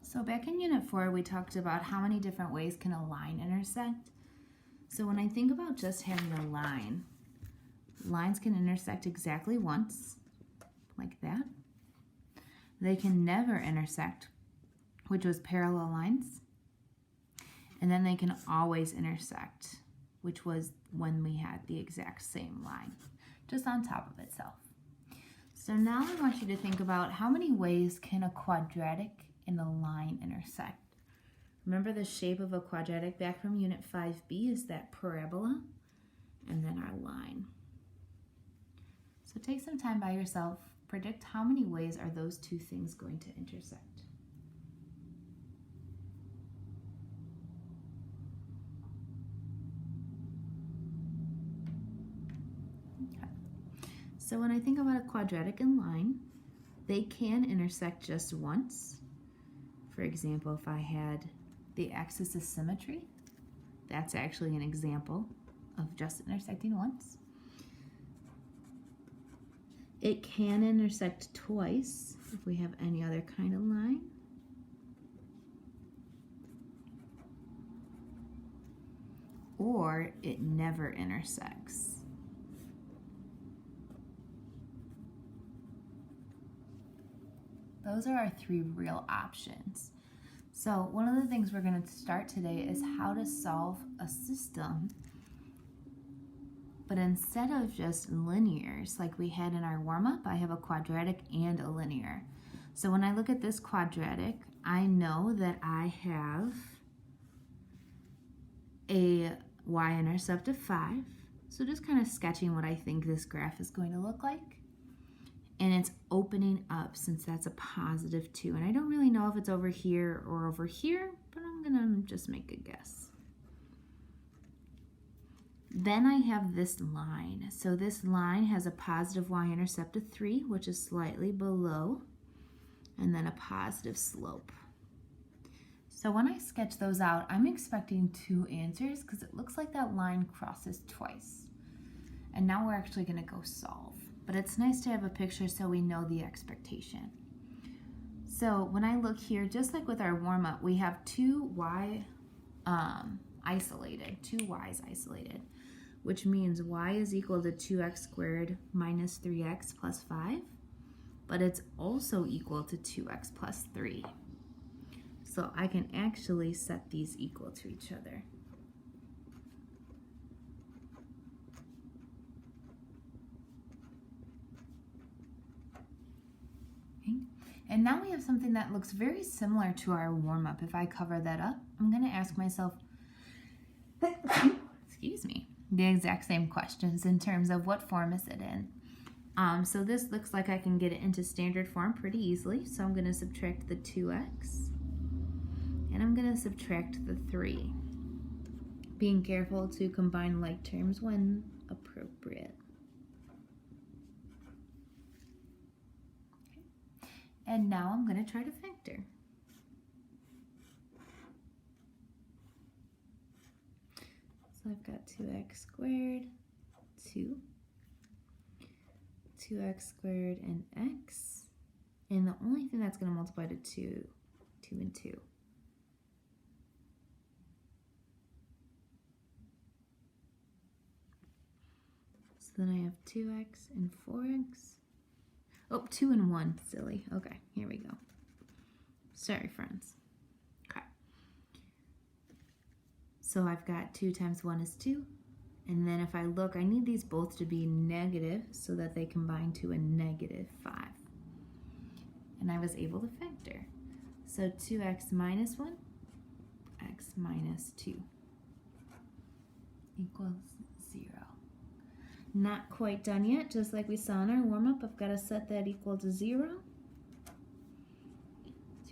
So back in Unit 4, we talked about how many different ways can a line intersect. So when I think about just having a line, lines can intersect exactly once, like that. They can never intersect, which was parallel lines. And then they can always intersect, which was when we had the exact same line, just on top of itself. So now I want you to think about how many ways can a quadratic and a line intersect. Remember the shape of a quadratic back from Unit 5B is that parabola and then our line. So take some time by yourself, predict how many ways are those two things going to intersect. Okay. So when I think about a quadratic and line, they can intersect just once. For example, if I had the axis of symmetry, that's actually an example of just intersecting once. It can intersect twice if we have any other kind of line. Or it never intersects. Those are our three real options. So one of the things we're going to start today is how to solve a system, but instead of just linears like we had in our warm-up, I have a quadratic and a linear. So when I look at this quadratic, I know that I have a y-intercept of 5. So just kind of sketching what I think this graph is going to look like. And it's opening up since that's a positive 2. And I don't really know if it's over here or over here, but I'm gonna just make a guess. Then I have this line. So this line has a positive y-intercept of 3, which is slightly below, and then a positive slope. So when I sketch those out, I'm expecting 2 answers because it looks like that line crosses twice. And now we're actually gonna go solve. But it's nice to have a picture so we know the expectation. So when I look here, just like with our warm-up, we have 2y isolated, 2 y's isolated, which means y is equal to 2x squared minus 3x plus 5, but it's also equal to 2x plus 3. So I can actually set these equal to each other. And now we have something that looks very similar to our warm-up. If I cover that up, I'm going to ask myself, excuse me, the exact same questions in terms of what form is it in. So this looks like I can get it into standard form pretty easily. So I'm going to subtract the 2x, and I'm going to subtract the 3. Being careful to combine like terms when appropriate. And now I'm going to try to factor. So I've got 2x squared, 2, 2x squared, and x. And the only thing that's going to multiply to 2 and 2. So then I have 2x and 4x. Oh, 2 and 1, silly. Okay, here we go. Sorry, friends. Okay. So I've got 2 times 1 is 2. And then if I look, I need these both to be negative so that they combine to a negative 5. And I was able to factor. So 2x minus 1, x minus 2 equals 0. Not quite done yet, just like we saw in our warm-up. I've got to set that equal to 0.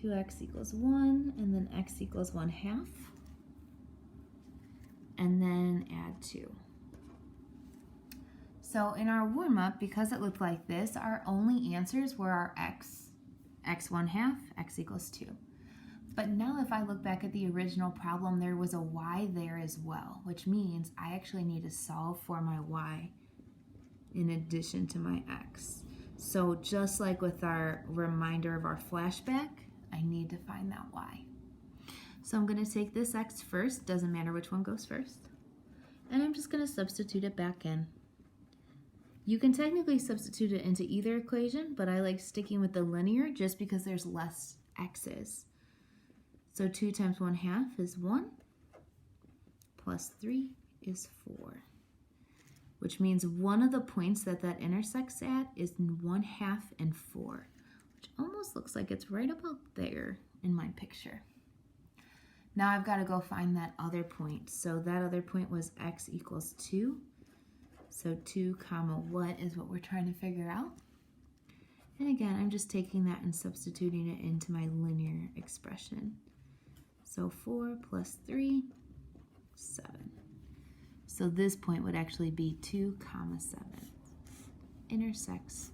2x equals 1, and then x equals 1/2. And then add 2. So in our warm-up, because it looked like this, our only answers were our x 1/2, x equals 2. But now if I look back at the original problem, there was a y there as well, which means I actually need to solve for my y in addition to my x. So just like with our reminder of our flashback, I need to find that y. So I'm going to take this x first, doesn't matter which one goes first, and I'm just going to substitute it back in. You can technically substitute it into either equation, but I like sticking with the linear just because there's less x's. So 2 times 1/2 is 1, plus 3 is 4, which means one of the points that intersects at is 1/2 and 4, which almost looks like it's right about there in my picture. Now I've got to go find that other point. So that other point was x equals 2. So 2 comma what is what we're trying to figure out. And again, I'm just taking that and substituting it into my linear expression. So 4 plus 3, 7. So this point would actually be 2 comma 7. Intersects